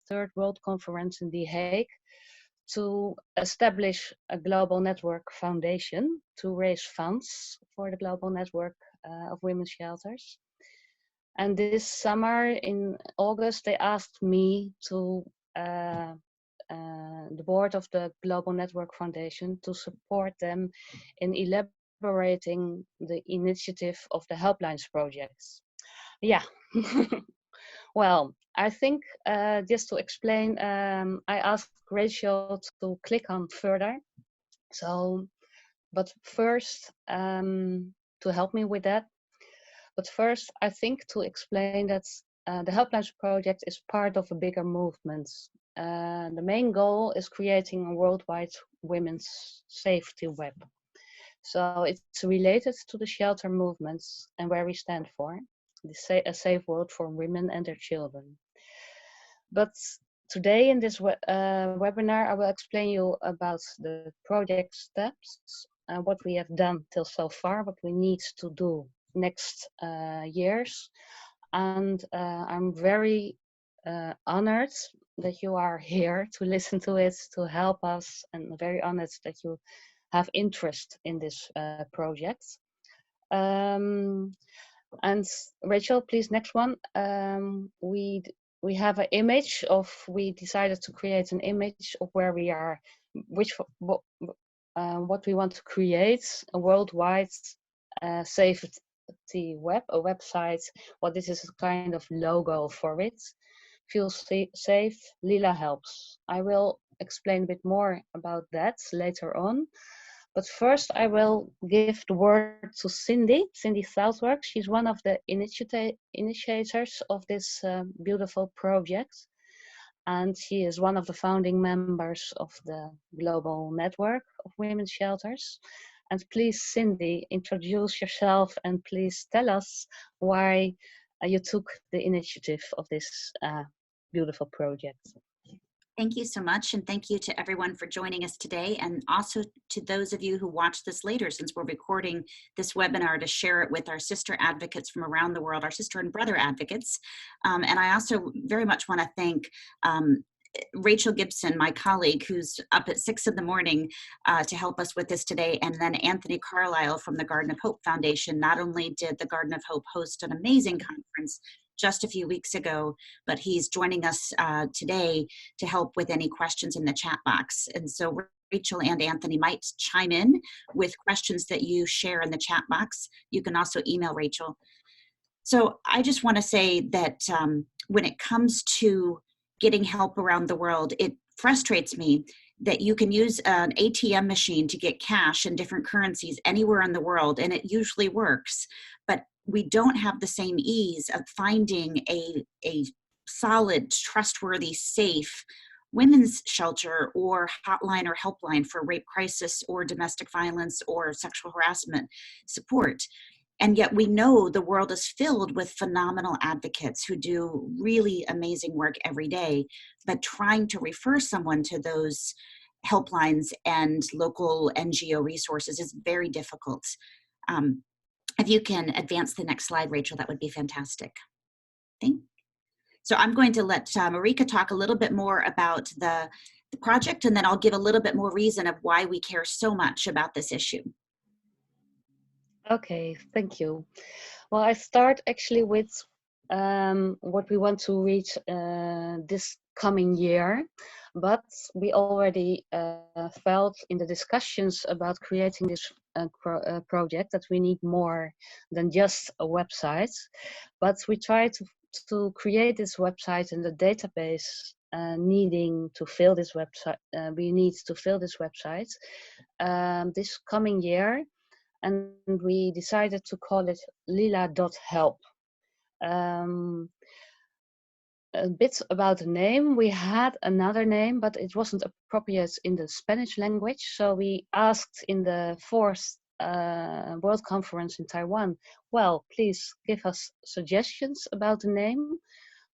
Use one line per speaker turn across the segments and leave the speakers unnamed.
third World Conference in The Hague to establish a global network foundation to raise funds for the global network of women's shelters. And this summer in August, they asked me to the board of the Global Network Foundation to support them in elaborating the initiative of the Helplines projects. Yeah. Well, I think just to explain, I asked Rachel to click on further. So, but first, to help me with that, but first, I think to explain that the Helplines project is part of a bigger movement. The main goal is creating a worldwide women's safety web. So it's related to the shelter movements and where we stand for, a safe world for women and their children. But today in this webinar, I will explain you about the project steps, what we have done till so far, what we need to do next years. And I'm very honored that you are here to listen to it, to help us, and very honored that you have interest in this project. And Rachel, please, next one. We have an image of, we decided to create an image of where we are, what we want to create, a worldwide safety web, a website. Well, this is a kind of logo for it. Feel safe, Lila helps. I will explain a bit more about that later on. But first, I will give the word to Cindy Southwark. She's one of the initiators of this beautiful project. And she is one of the founding members of the Global Network of Women's Shelters. And please, Cindy, introduce yourself and please tell us why you took the initiative of this beautiful project.
Thank you so much, and thank you to everyone for joining us today, and also to those of you who watch this later, since we're recording this webinar to share it with our sister advocates from around the world, our sister and brother advocates. And I also very much want to thank Rachel Gibson, my colleague, who's up at 6 in the morning to help us with this today, and then Anthony Carlisle from the Garden of Hope Foundation. Not only did the Garden of Hope host an amazing conference just a few weeks ago, but he's joining us today to help with any questions in the chat box. And so Rachel and Anthony might chime in with questions that you share in the chat box. You can also email Rachel. So I just want to say that when it comes to getting help around the world, it frustrates me that you can use an ATM machine to get cash in different currencies anywhere in the world, and it usually works. But we don't have the same ease of finding a solid, trustworthy, safe women's shelter or hotline or helpline for rape crisis or domestic violence or sexual harassment support. And yet we know the world is filled with phenomenal advocates who do really amazing work every day, but trying to refer someone to those helplines and local NGO resources is very difficult. If you can advance the next slide, Rachel, that would be fantastic. So I'm going to let Marika talk a little bit more about the project, and then I'll give a little bit more reason of why we care so much about this issue.
Okay, thank you. Well, I start actually with what we want to reach this coming year, but we already felt in the discussions about creating this project that we need more than just a website. But we try to create this website and the database needing to fill this website. We need to fill this website this coming year. And we decided to call it lila.help. A bit about the name. We had another name, but it wasn't appropriate in the Spanish language. So we asked in the 4th World Conference in Taiwan, well, please give us suggestions about the name.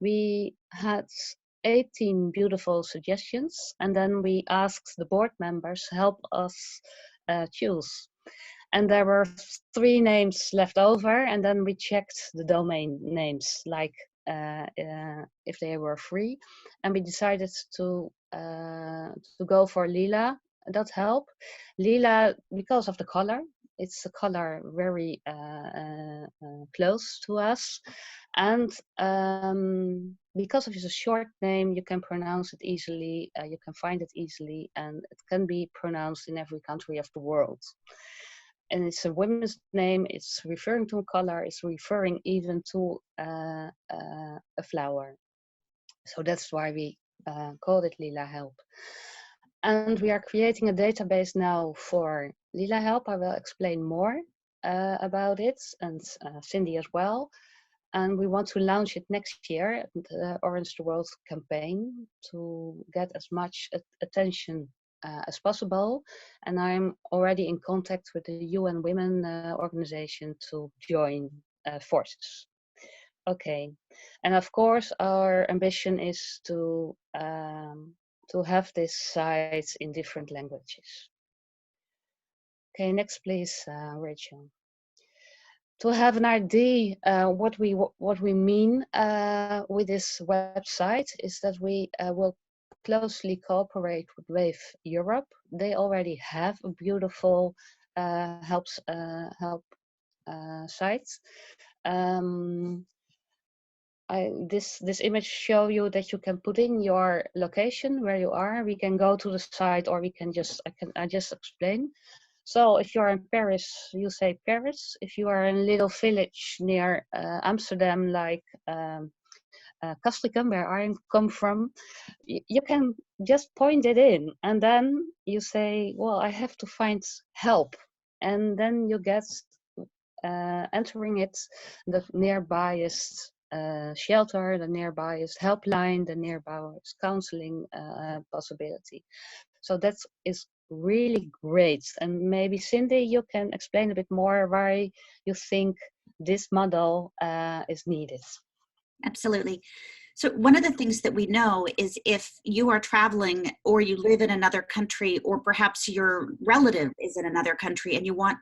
We had 18 beautiful suggestions, and then we asked the board members help us choose. And there were 3 names left over, and then we checked the domain names like if they were free, and we decided to go for lila.help. Lila, because of the color, it's a color very close to us, and because of its a short name, you can pronounce it easily, you can find it easily, and it can be pronounced in every country of the world. And it's a women's name, it's referring to a color, it's referring even to a flower. So that's why we called it Lila Help. And we are creating a database now for Lila Help. I will explain more about it, and Cindy as well. And we want to launch it next year, the Orange the World campaign, to get as much attention as possible. And I'm already in contact with the UN Women organization to join forces. Okay, and of course our ambition is to have this site in different languages. Okay, next please, Rachel. To have an idea what we mean with this website is that we will closely cooperate with Wave Europe. They already have a beautiful help site. This image show you that you can put in your location where you are. We can go to the site, or we can just I just explain. So if you're in Paris, you say Paris. If you are in a little village near Amsterdam, like Castricum, where I come from, you can just point it in, and then you say, well, I have to find help, and then you get entering it, the nearbyest shelter, the nearbyest helpline, the nearbyest counseling possibility. So that is really great. And maybe Cindy, you can explain a bit more why you think this model is needed.
Absolutely. So one of the things that we know is if you are traveling or you live in another country, or perhaps your relative is in another country and you want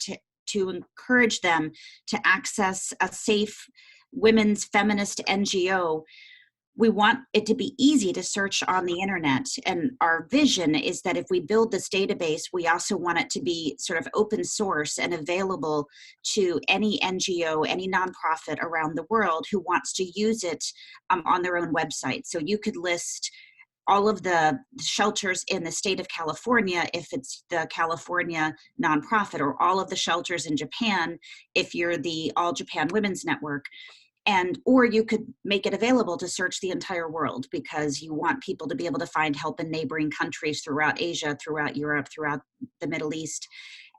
to encourage them to access a safe women's feminist NGO, we want it to be easy to search on the internet. And our vision is that if we build this database, we also want it to be sort of open source and available to any NGO, any nonprofit around the world who wants to use it on their own website. So you could list all of the shelters in the state of California if it's the California nonprofit, or all of the shelters in Japan if you're the All Japan Women's Network. And or you could make it available to search the entire world, because you want people to be able to find help in neighboring countries throughout Asia, throughout Europe, throughout the Middle East.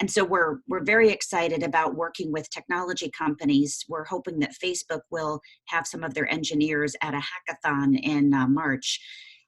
And so we're very excited about working with technology companies. We're hoping that Facebook will have some of their engineers at a hackathon in March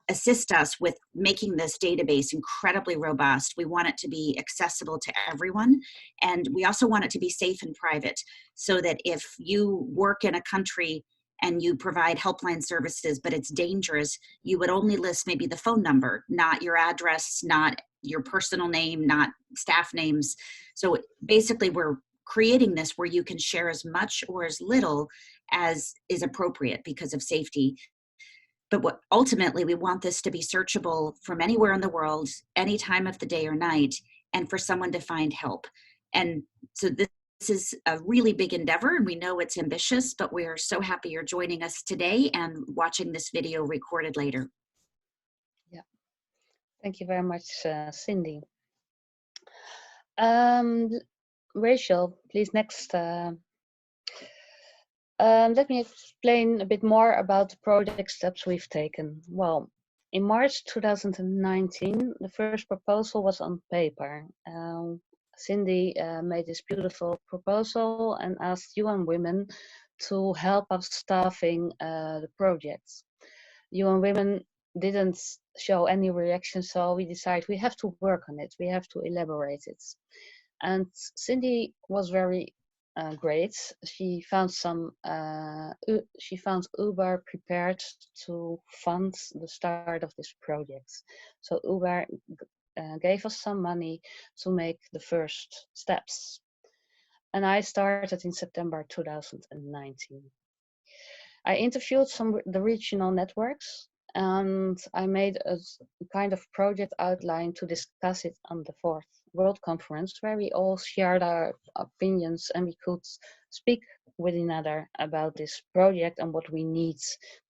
assist us with making this database incredibly robust. We want it to be accessible to everyone, and we also want it to be safe and private, so that if you work in a country and you provide helpline services, but it's dangerous, you would only list maybe the phone number, not your address, not your personal name, not staff names. So basically we're creating this where you can share as much or as little as is appropriate because of safety. But what ultimately we want this to be searchable from anywhere in the world, any time of the day or night, and for someone to find help. And so this is a really big endeavor, and we know it's ambitious, but we are so happy you're joining us today and watching this video recorded later.
Yeah, thank you very much, Cindy. Rachel, please next. Let me explain a bit more about the project steps we've taken. Well, in March 2019, the first proposal was on paper. Cindy made this beautiful proposal and asked UN Women to help us staffing the project. UN Women didn't show any reaction, so we decided we have to work on it, we have to elaborate it. And Cindy was very great. She found Uber prepared to fund the start of this project. So Uber gave us some money to make the first steps. And I started in September 2019. I interviewed the regional networks, and I made a kind of project outline to discuss it on the fourth World Conference, where we all shared our opinions and we could speak with another about this project and what we need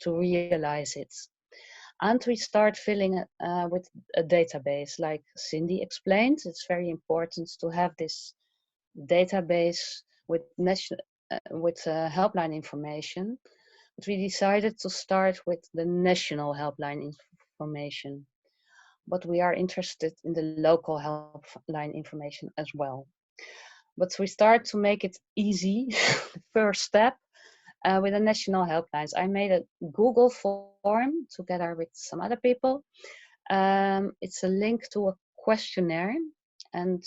to realize it. And we start filling it with a database, like Cindy explained. It's very important to have this database with helpline information. But we decided to start with the national helpline information. But we are interested in the local helpline information as well. But we start to make it easy, the first step, with the national helplines. I made a Google form together with some other people. It's a link to a questionnaire, and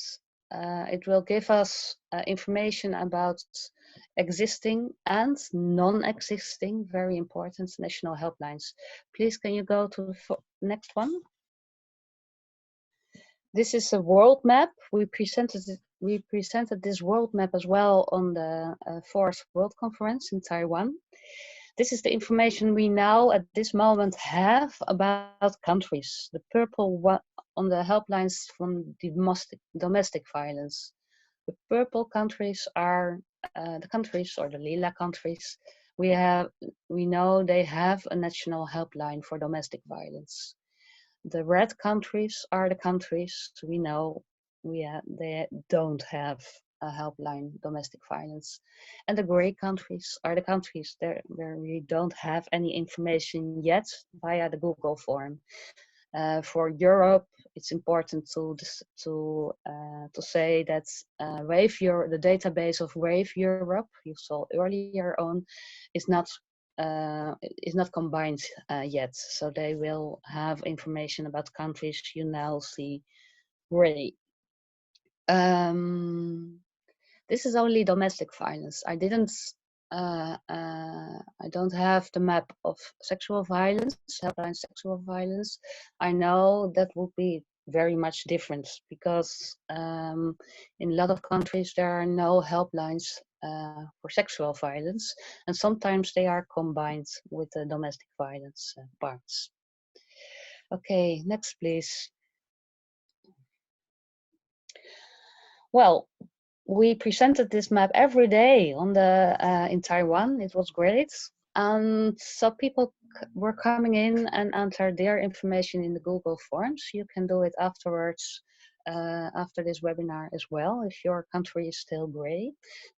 it will give us information about existing and non-existing, very important national helplines. Please, can you go to the next one? This is a world map. We presented this world map as well on the fourth World Conference in Taiwan. This is the information we now at this moment have about countries. The purple one on the helplines from domestic violence. The purple countries are the countries, or the lila countries. We know they have a national helpline for domestic violence. The red countries are the countries we know they don't have a helpline domestic violence. And the gray countries are the countries where we don't have any information yet via the Google form. For Europe, it's important to say that the database of Wave Europe you saw earlier on is not combined yet. So they will have information about countries you now see gray. This is only domestic violence. I don't have the map of sexual violence, helpline sexual violence. I know that would be very much different because in a lot of countries there are no helplines for sexual violence, and sometimes they are combined with the domestic violence parts. Okay, next please. Well, we presented this map every day in Taiwan. It was great. And so people were coming in and entered their information in the Google Forms. You can do it afterwards, after this webinar as well, if your country is still gray.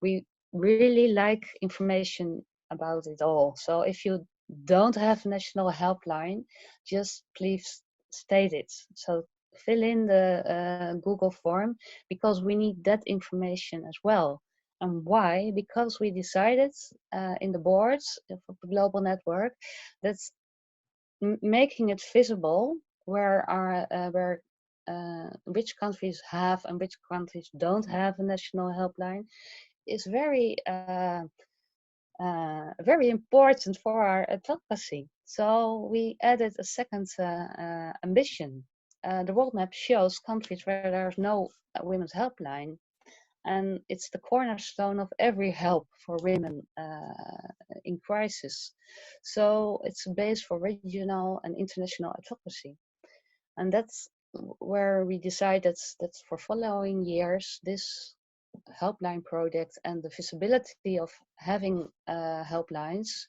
We really like information about it all. So if you don't have a national helpline, just please state it. So fill in the Google form, because we need that information as well. And why? Because we decided in the boards of the global network that making it visible which countries have and which countries don't have a national helpline is very important for our advocacy. So we added a second ambition. The world map shows countries where there's no women's helpline, and it's the cornerstone of every help for women in crisis. So it's a base for regional and international advocacy. And that's where we decided that for following years, this helpline project and the visibility of having helplines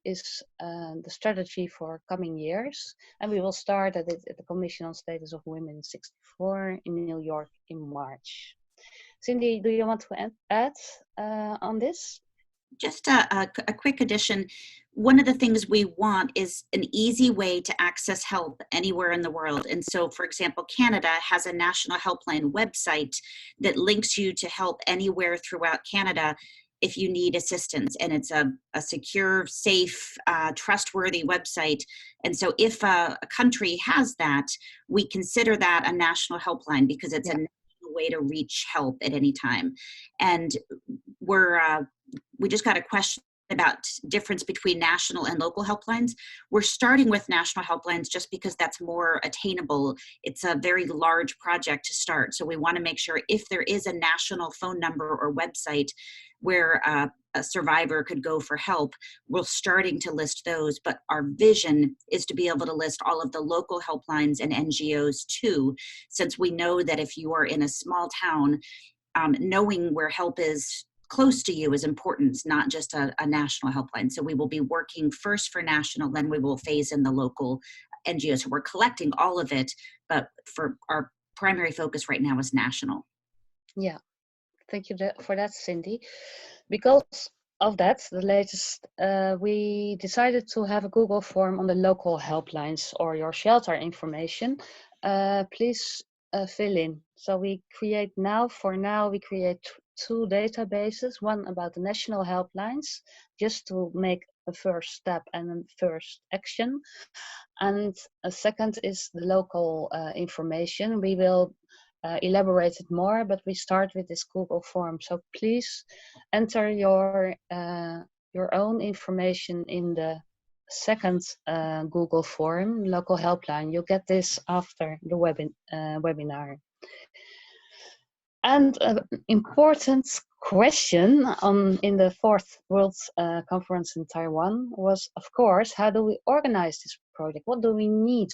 is the strategy for coming years. And we will start at the Commission on Status of Women 64 in New York in March. Cindy, do you want to add on this?
Just a quick addition. One of the things we want is an easy way to access help anywhere in the world. And so, for example, Canada has a national helpline website that links you to help anywhere throughout Canada if you need assistance. And it's a secure, safe, trustworthy website. And so if a country has that, we consider that a national helpline because it's a way to reach help at any time. And we just got a question about difference between national and local helplines. We're starting with national helplines just because that's more attainable. It's a very large project to start. So we want to make sure if there is a national phone number or website, where a survivor could go for help. We're starting to list those, but our vision is to be able to list all of the local helplines and NGOs too, since we know that if you are in a small town, knowing where help is close to you is important, not just a national helpline. So we will be working first for national, then we will phase in the local NGOs. So we're collecting all of it, but for our primary focus right now is national.
Yeah, thank you for that, Cindy. Because of that, the latest, we decided to have a Google form on the local helplines or your shelter information. Please fill in. So we create now, for now, we create two databases, one about the national helplines, just to make a first step and a first action. And a second is the local information. We will elaborate it more, but we start with this Google form. So please enter your own information in the second Google form, local helpline. You'll get this after the webinar. And an important question in the fourth World Conference in Taiwan was, of course, how do we organize this project? What do we need?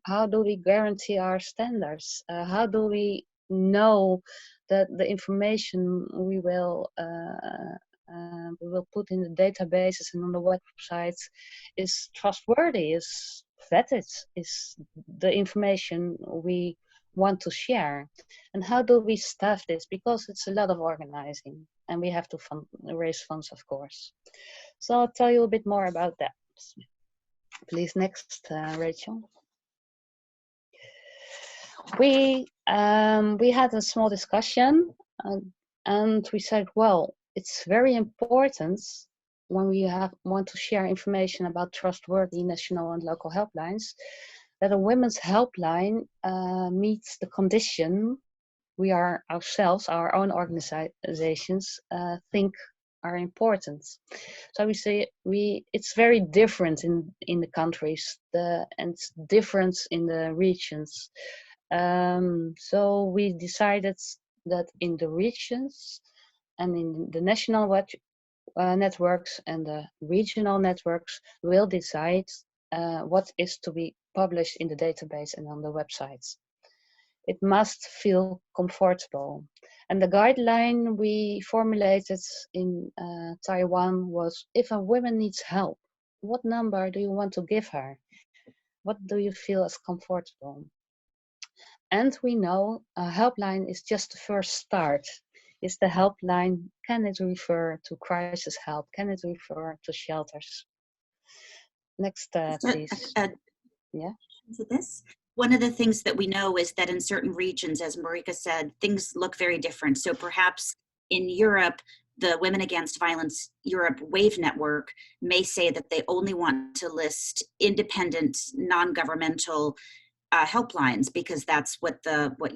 How do we guarantee our standards? How do we know that the information we will put in the databases and on the websites is trustworthy, is vetted, is the information we want to share? And how do we staff this? Because it's a lot of organizing and we have to raise funds, of course. So I'll tell you a bit more about that. Please, next, Rachel. We had a small discussion and we said, well, it's very important when we want to share information about trustworthy national and local helplines, that a women's helpline meets the condition we are ourselves, our own organizations, think are important. So we say it's very different in the countries, and it's different in the regions. So we decided that in the regions and in the national networks and the regional networks will decide what is to be published in the database and on the websites. It must feel comfortable. And the guideline we formulated in Taiwan was, if a woman needs help, what number do you want to give her? What do you feel is comfortable? And we know a helpline is just the first start. Is the helpline, can it refer to crisis help? Can it refer to shelters? Next, please. Yeah.
To this. One of the things that we know is that in certain regions, as Marika said, things look very different. So perhaps in Europe, the Women Against Violence Europe WAVE network may say that they only want to list independent, non-governmental helplines, because that's what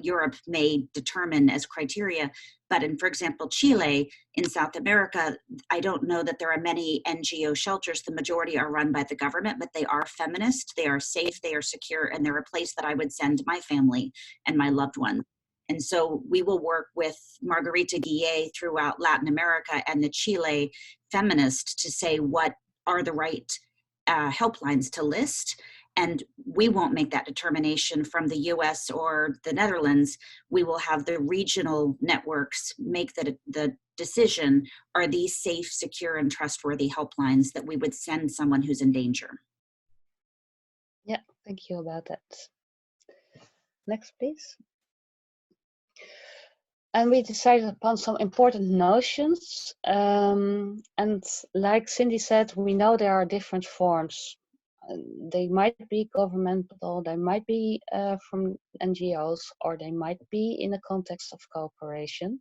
Europe may determine as criteria. But in, for example, Chile in South America, I don't know that there are many NGO shelters. The majority are run by the government, but they are feminist, they are safe, they are secure, and they're a place that I would send my family and my loved ones. And so we will work with Margarita Guillet throughout Latin America and the Chile feminist to say what are the right helplines to list. And we won't make that determination from the US or the Netherlands. We will have the regional networks make the decision, are these safe, secure, and trustworthy helplines that we would send someone who's in danger?
Yeah, thank you about that. Next, please. And we decided upon some important notions. And like Cindy said, we know there are different forms. They might be governmental, they might be from NGOs, or they might be in the context of cooperation.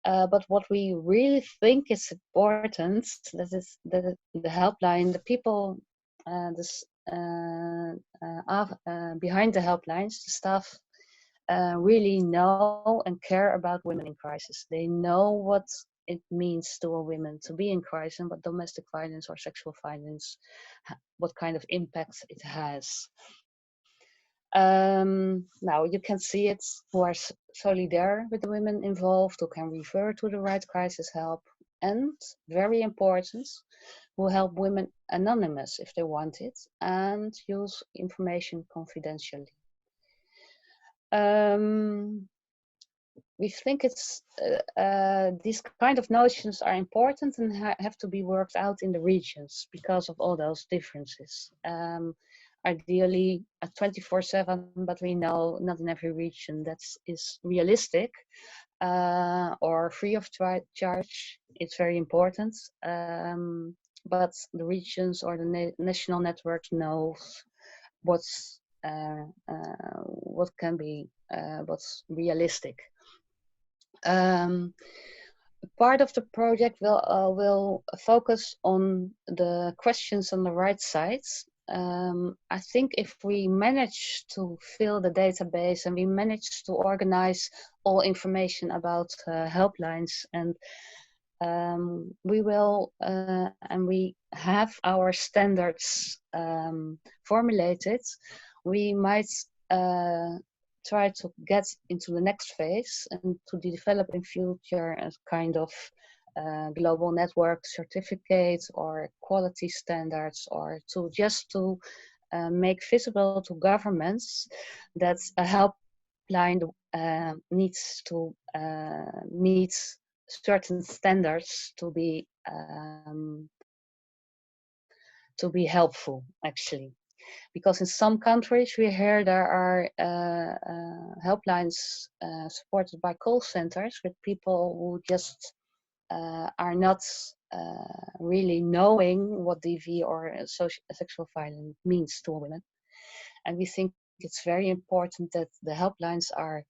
But what we really think is important, that is the helpline, the people behind the helplines, the staff, really know and care about women in crisis. They know what it means to a woman to be in crisis and what domestic violence or sexual violence, what kind of impact it has. Now you can see it, who are solely there with the women involved, who can refer to the right crisis help, and, very important, will help women anonymous if they want it and use information confidentially. We think these kind of notions are important and have to be worked out in the regions because of all those differences. Ideally, 24/7, but we know not in every region that is realistic or free of charge. It's very important, but the regions or the national networks knows what's what can be what's realistic. Part of the project will focus on the questions on the right sides. I think if we manage to fill the database and we manage to organize all information about helplines, and we will and we have our standards formulated, we might try to get into the next phase and to develop in future a kind of global network certificate or quality standards, or to just to make visible to governments that a helpline needs to meet certain standards to be helpful, actually. Because in some countries we hear there are helplines supported by call centers with people who just are not really knowing what DV or sexual violence means to women. And we think it's very important that the helplines are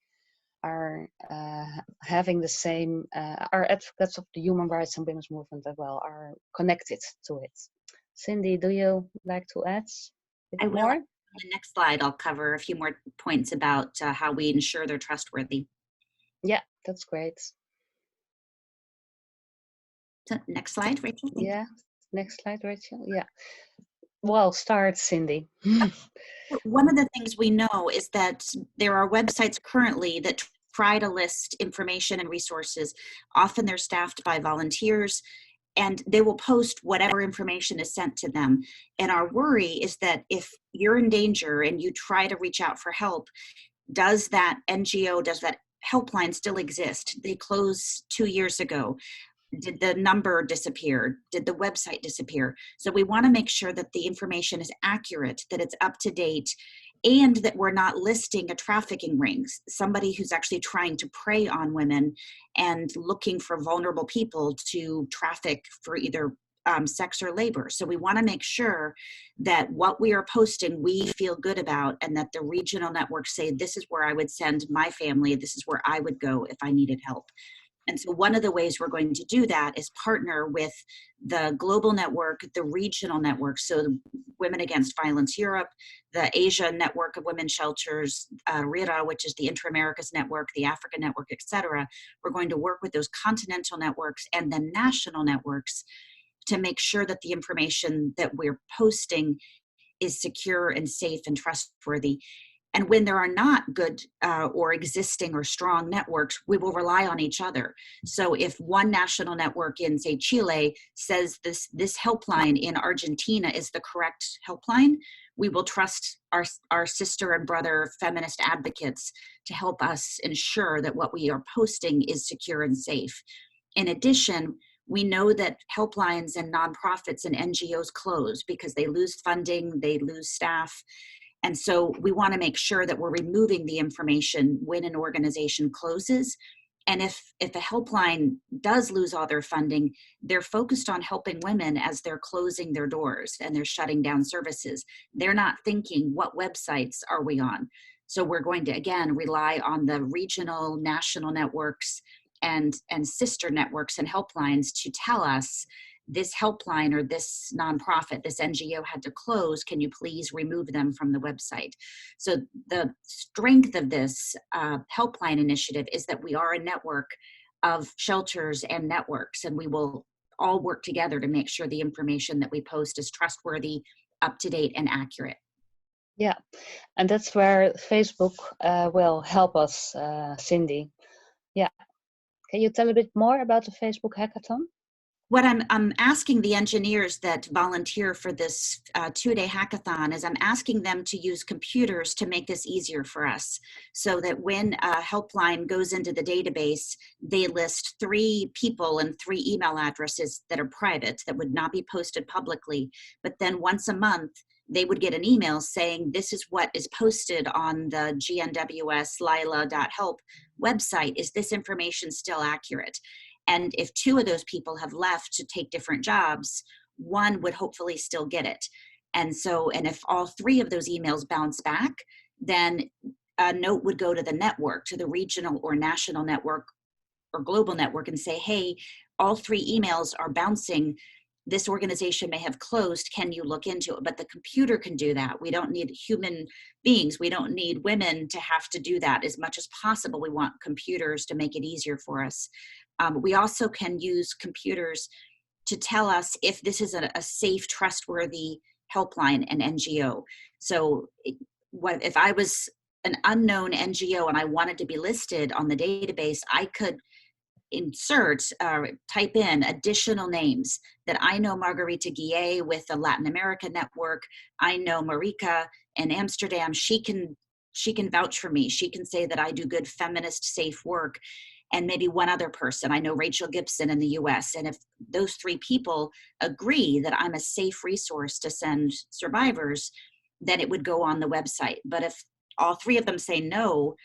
having the same, are advocates of the human rights and women's movement as well, are connected to it. Cindy, do you like to add a bit more?
On the next slide, I'll cover a few more points about how we ensure they're trustworthy.
Yeah, that's great.
So next slide, Rachel.
Yeah, next slide, Rachel. Yeah. Well, start, Cindy.
One of the things we know is that there are websites currently that try to list information and resources. Often they're staffed by volunteers, and they will post whatever information is sent to them. And our worry is that if you're in danger and you try to reach out for help, does that NGO, does that helpline still exist? They closed 2 years ago. Did the number disappear? Did the website disappear? So we want to make sure that the information is accurate, that it's up to date, and that we're not listing a trafficking ring, somebody who's actually trying to prey on women and looking for vulnerable people to traffic for either sex or labor. So we want to make sure that what we are posting we feel good about, and that the regional networks say, this is where I would send my family, this is where I would go if I needed help. And so one of the ways we're going to do that is partner with the global network, the regional network, so Women Against Violence Europe, the Asia Network of Women's Shelters, RIRA, which is the Inter-Americas Network, the Africa Network, etc. We're going to work with those continental networks and the national networks to make sure that the information that we're posting is secure and safe and trustworthy. And when there are not good or existing or strong networks, we will rely on each other. So if one national network in, say, Chile says this helpline in Argentina is the correct helpline, we will trust our sister and brother feminist advocates to help us ensure that what we are posting is secure and safe. In addition, we know that helplines and nonprofits and NGOs close because they lose funding, they lose staff. And so we want to make sure that we're removing the information when an organization closes. And if a helpline does lose all their funding, they're focused on helping women as they're closing their doors and they're shutting down services. They're not thinking, what websites are we on? So we're going to, again, rely on the regional, national networks and sister networks and helplines to tell us, this helpline or this nonprofit, this NGO had to close, can you please remove them from the website? So the strength of this helpline initiative is that we are a network of shelters and networks, and we will all work together to make sure the information that we post is trustworthy, up to date, and accurate.
Yeah, and that's where Facebook will help us, Cindy. Yeah. Can you tell a bit more about the Facebook hackathon?
What I'm asking the engineers that volunteer for this 2-day hackathon is I'm asking them to use computers to make this easier for us, so that when a helpline goes into the database, they list 3 people and 3 email addresses that are private, that would not be posted publicly. But then once a month, they would get an email saying, this is what is posted on the GNWS lila.help website. Is this information still accurate? And if 2 of those people have left to take different jobs, 1 would hopefully still get it. And so, and if all 3 of those emails bounce back, then a note would go to the network, to the regional or national network or global network, and say, hey, all 3 emails are bouncing. This organization may have closed. Can you look into it? But the computer can do that. We don't need human beings. We don't need women to have to do that. As much as possible, we want computers to make it easier for us. We also can use computers to tell us if this is a safe, trustworthy helpline and NGO. So what if I was an unknown NGO and I wanted to be listed on the database, I could type in additional names that I know Margarita Guillet with the Latin America Network. I know Marika in Amsterdam. She can vouch for me. She can say that I do good feminist safe work. And maybe one other person. I know Rachel Gibson in the US. And if those 3 people agree that I'm a safe resource to send survivors, then it would go on the website. But if all 3 of them say no,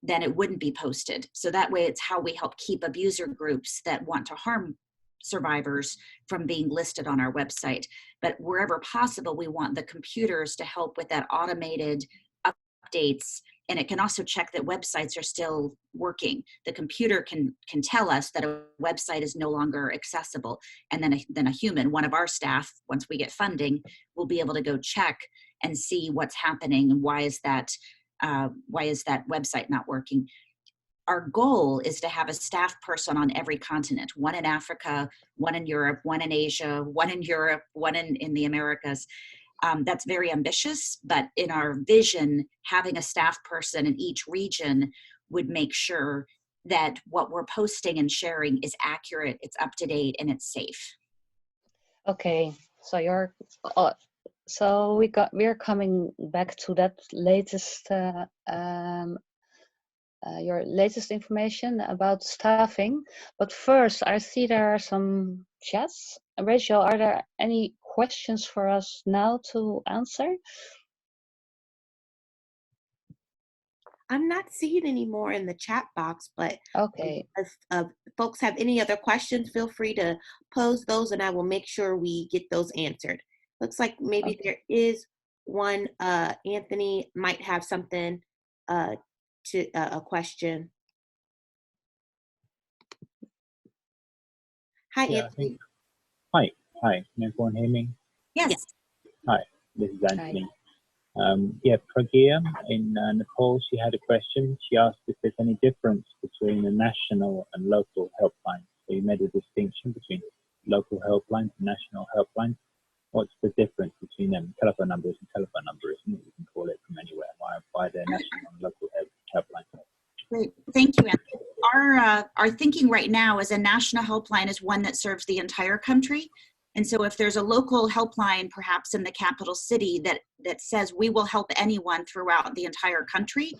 then it wouldn't be posted. So that way it's how we help keep abuser groups that want to harm survivors from being listed on our website. But wherever possible, we want the computers to help with that automated updates. And it can also check that websites are still working. The computer can tell us that a website is no longer accessible. And then a human, one of our staff, once we get funding, will be able to go check and see what's happening and why is that website not working. Our goal is to have a staff person on every continent, 1 in Africa, 1 in Europe, 1 in Asia, 1 in Europe, 1 in the Americas. That's very ambitious, but in our vision, having a staff person in each region would make sure that what we're posting and sharing is accurate, it's up to date, and it's safe.
Okay, so we're coming back to that latest your latest information about staffing. But first, I see there are some chats. Rachel, are there any questions for us now to answer?
I'm not seeing any more in the chat box, but
okay.
If folks have any other questions, feel free to pose those and I will make sure we get those answered. Looks like maybe there is one. Anthony might have something a question. Hi, Anthony.
Hi. Can everyone hear me?
Yes.
Hi, this is Anthony. Pragya in Nepal, she had a question. She asked if there's any difference between a national and local helpline. So you made a distinction between local helplines and national helplines. What's the difference between them? Telephone numbers and telephone numbers, isn't it? You can call it from anywhere. Why they're national and local helplines?
Great, thank you, Anthony. Our thinking right now is a national helpline is one that serves the entire country. And so if there's a local helpline, perhaps in the capital city, that says we will help anyone throughout the entire country,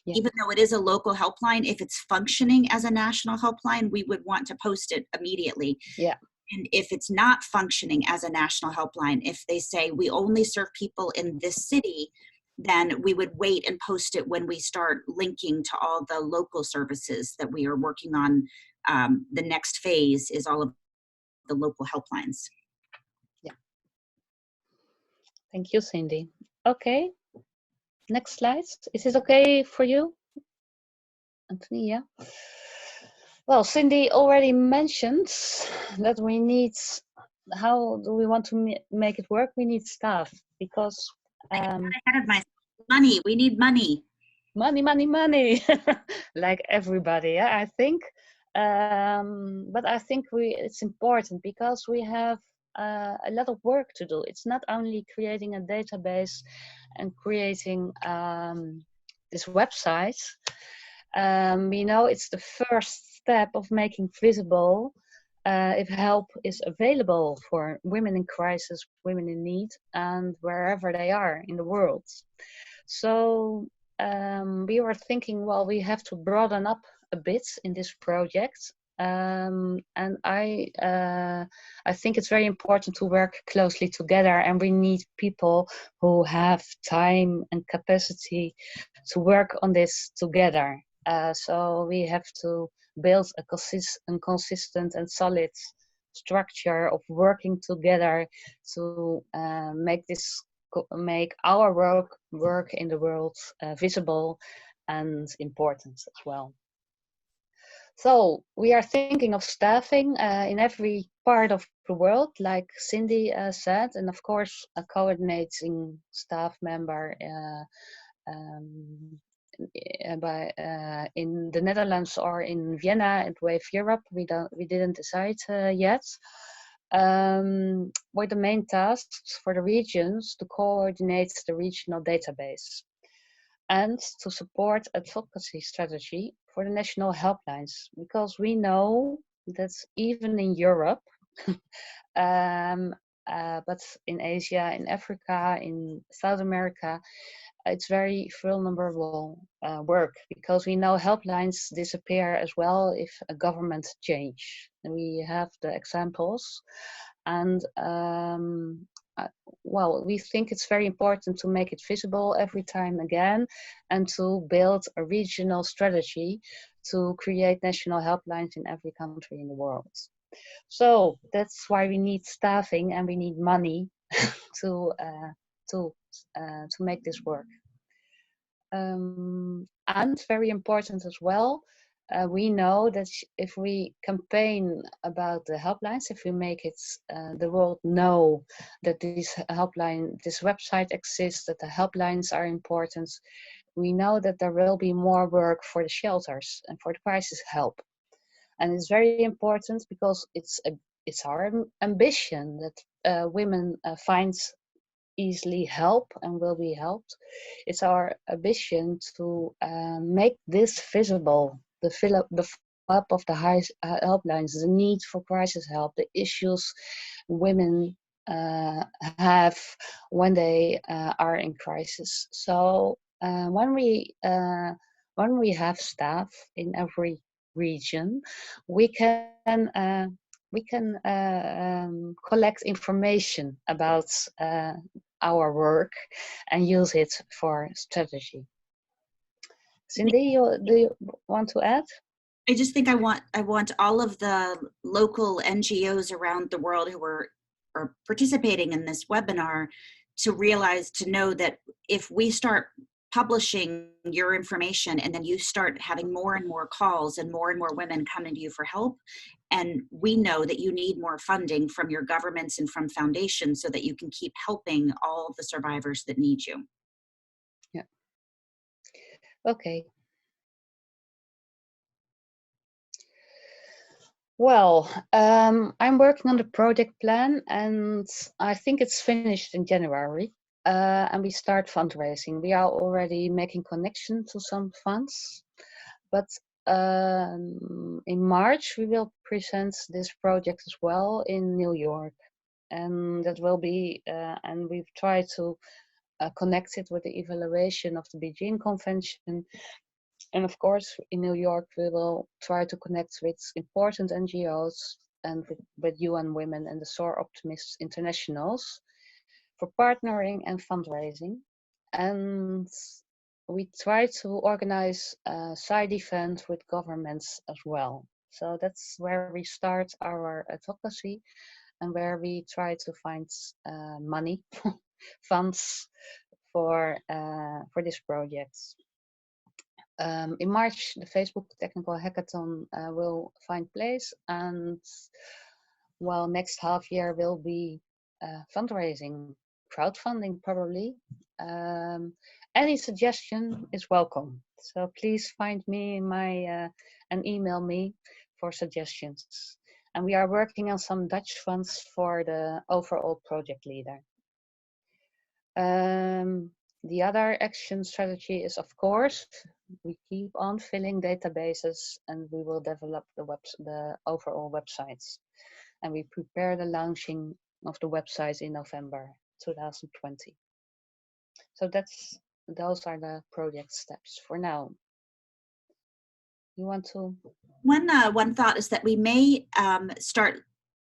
even though it is a local helpline, if it's functioning as a national helpline, we would want to post it immediately.
Yeah.
And if it's not functioning as a national helpline, if they say we only serve people in this city, then we would wait and post it when we start linking to all the local services that we are working on. The next phase is all of the local helplines.
Yeah. Thank you, Cindy. Okay. Next slide. Is it okay for you, Anthony? Yeah. Well, Cindy already mentioned that we need, how do we want to make it work? We need staff because
ahead of my money. We need money.
Money. Like everybody, yeah, I think. But I think it's important because we have a lot of work to do. It's not only creating a database and creating this website. We know it's the first step of making visible if help is available for women in crisis, women in need, and wherever they are in the world. So we were thinking, well, we have to broaden up a bit in this project. And I think it's very important to work closely together, and we need people who have time and capacity to work on this together. So we have to build a consistent and solid structure of working together to make our work in the world visible and important as well. So we are thinking of staffing in every part of the world, like Cindy said, and of course a coordinating staff member um, in the Netherlands or in Vienna and Wave Europe. We didn't decide yet. With the main tasks for the regions to coordinate the regional database and to support advocacy strategy for the national helplines, because we know that even in Europe, but in Asia, in Africa, in South America, it's very vulnerable work, because we know helplines disappear as well if a government change. And we have the examples. And well, we think it's very important to make it visible every time again, and to build a regional strategy to create national helplines in every country in the world. So that's why we need staffing and we need money to make this work. And very important as well, we know that if we campaign about the helplines, if we make it the world know that this website exists, that the helplines are important, we know that there will be more work for the shelters and for the crisis help. And it's very important because it's our ambition that women find easily help and will be helped. It's our ambition to make this visible, the fill up of the helplines, the need for crisis help, the issues women have when they are in crisis. So when we have staff in every region, we can collect information about our work and use it for strategy. Cindy, do you want to add?
I just think I want all of the local NGOs around the world who are participating in this webinar to realize, to know that if we start publishing your information and then you start having more and more calls and more women coming to you for help, and we know that you need more funding from your governments and from foundations so that you can keep helping all of the survivors that need you.
Yeah. Okay. Well, I'm working on the project plan and I think it's finished in January. And we start fundraising. We are already making connection to some funds, but in March we will present this project as well in New York, and that will be and we've tried to connect it with the evaluation of the Beijing Convention. And of course, in New York, we will try to connect with important NGOs and with UN Women and the SOAR Optimists Internationals for partnering and fundraising. And we try to organize a side event with governments as well. So that's where we start our advocacy and where we try to find money, funds for this project. In March, the Facebook Technical Hackathon will find place, and well, next half year will be fundraising, crowdfunding probably. Any suggestion is welcome. So please find me in my and email me for suggestions. And we are working on some Dutch funds for the overall project leader. The other action strategy is, of course, we keep on filling databases and we will develop the overall websites. And we prepare the launching of the website in November 2020. So those are the project steps for now. You want to?
One thought is that we may start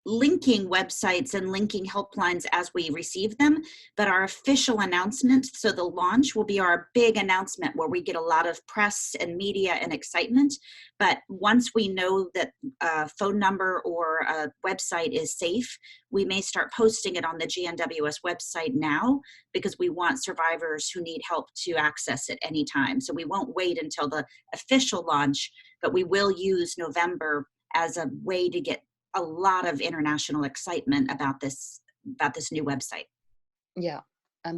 linking websites and linking helplines as we receive them, but our official announcement, so the launch will be our big announcement where we get a lot of press and media and excitement. But once we know that a phone number or a website is safe, we may start posting it on the GNWS website now, because we want survivors who need help to access it anytime. So we won't wait until the official launch, but we will use November as a way to get a lot of international excitement about this new website.
Yeah,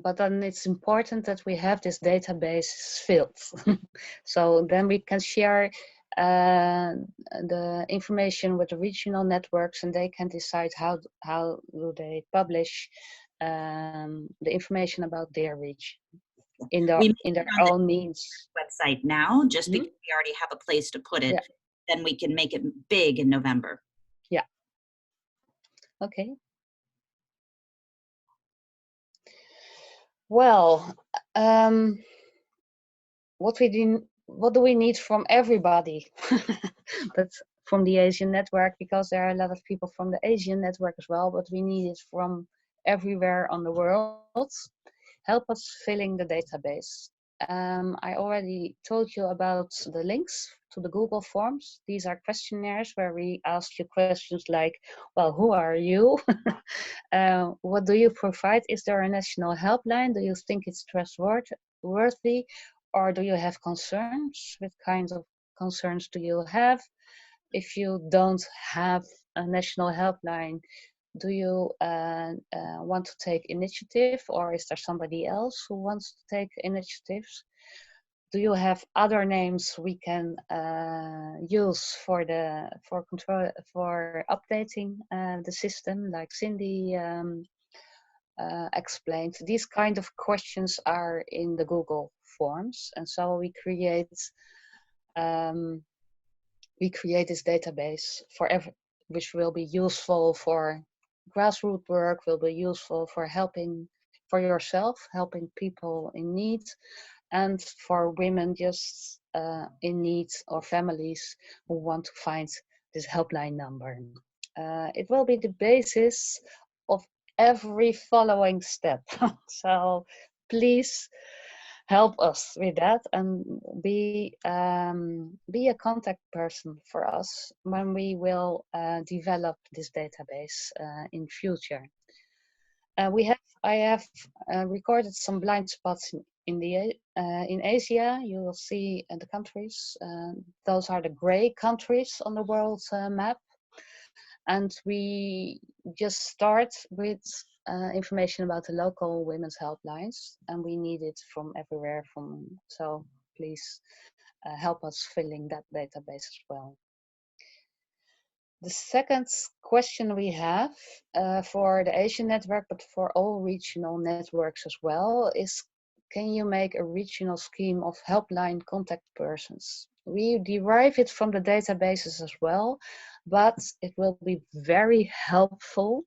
but then it's important that we have this database filled. So then we can share the information with the regional networks, and they can decide how do they publish the information about their region in their own means.
Website now, just because we already have a place to put it,
yeah.
Then we can make it big in November.
Yeah. Okay. Well, what do we need from everybody? But from the Asian network, because there are a lot of people from the Asian network as well, but we need it from everywhere on the world. Help us filling the database. I already told you about the links to the Google Forms. These are questionnaires where we ask you questions like, well, who are you? What do you provide? Is there a national helpline? Do you think it's trustworthy? Or do you have concerns? What kinds of concerns do you have? If you don't have a national helpline, do you want to take initiative, or is there somebody else who wants to take initiatives? Do you have other names we can use for updating the system, like Cindy explained? These kind of questions are in the Google Forms, and so we create this database which will be useful for grassroots work, will be useful for helping for yourself, helping people in need, and for women just in need, or families who want to find this helpline number. It will be the basis of every following step. So please help us with that and be a contact person for us when we will develop this database in future. I have recorded some blind spots in Asia. You will see the countries. Those are the gray countries on the world map. And we just start with information about the local women's helplines, and we need it from everywhere. So please help us filling that database as well. The second question we have for the Asian network, but for all regional networks as well, is: can you make a regional scheme of helpline contact persons? We derive it from the databases as well, but it will be very helpful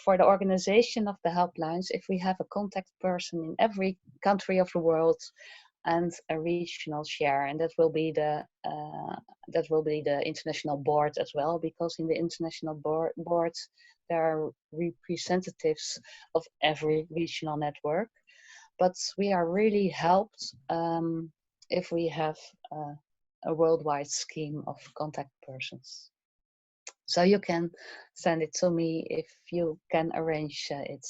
for the organization of the helplines, if we have a contact person in every country of the world and a regional share, and that will be the international board as well, because in the international board there are representatives of every regional network. But we are really helped if we have a worldwide scheme of contact persons. So you can send it to me if you can arrange it.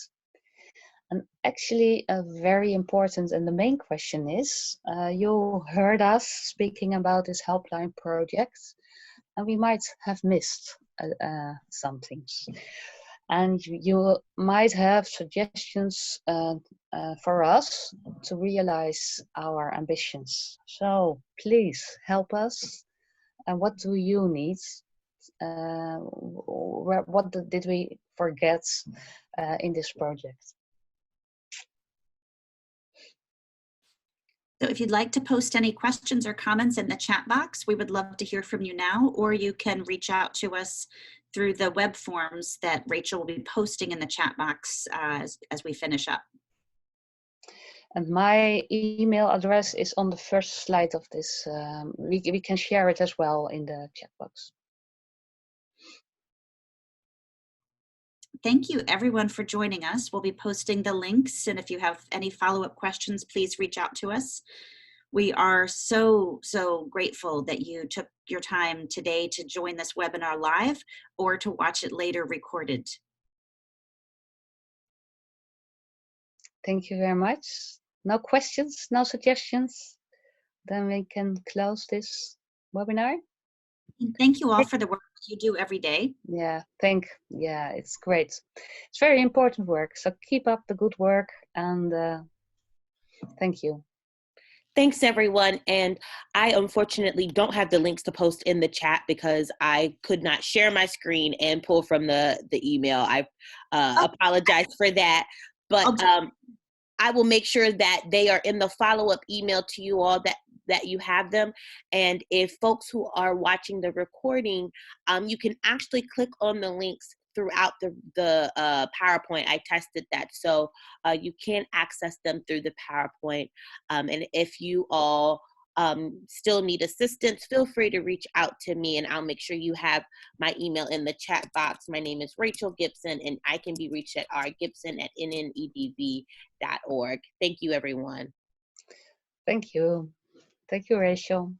And actually, a very important and the main question is, you heard us speaking about this helpline project, and we might have missed some things. And you might have suggestions for us to realize our ambitions. So please help us. And what do you need? What did we forget in this project?
So if you'd like to post any questions or comments in the chat box, we would love to hear from you now, or you can reach out to us through the web forms that Rachel will be posting in the chat box as we finish up.
And my email address is on the first slide of this. We can share it as well in the chat box.
Thank you everyone for joining us. We'll be posting the links, and if you have any follow-up questions, please reach out to us. We are so grateful that you took your time today to join this webinar live or to watch it later recorded.
Thank you very much. No questions, no suggestions? Then we can close this webinar.
Thank you all for the work you do every day.
Yeah, it's great. It's very important work. So keep up the good work, and thank you.
Thanks, everyone. And I unfortunately don't have the links to post in the chat because I could not share my screen and pull from the email. I apologize for that. But I will make sure that they are in the follow-up email to you all, that you have them. And if folks who are watching the recording, you can actually click on the links throughout the PowerPoint. I tested that, so you can access them through the PowerPoint. And if you all still need assistance, feel free to reach out to me, and I'll make sure you have my email in the chat box. My name is Rachel Gibson, and I can be reached at rgibson@nnedv.org. Thank you, everyone.
Thank you. Thank you, Rachel.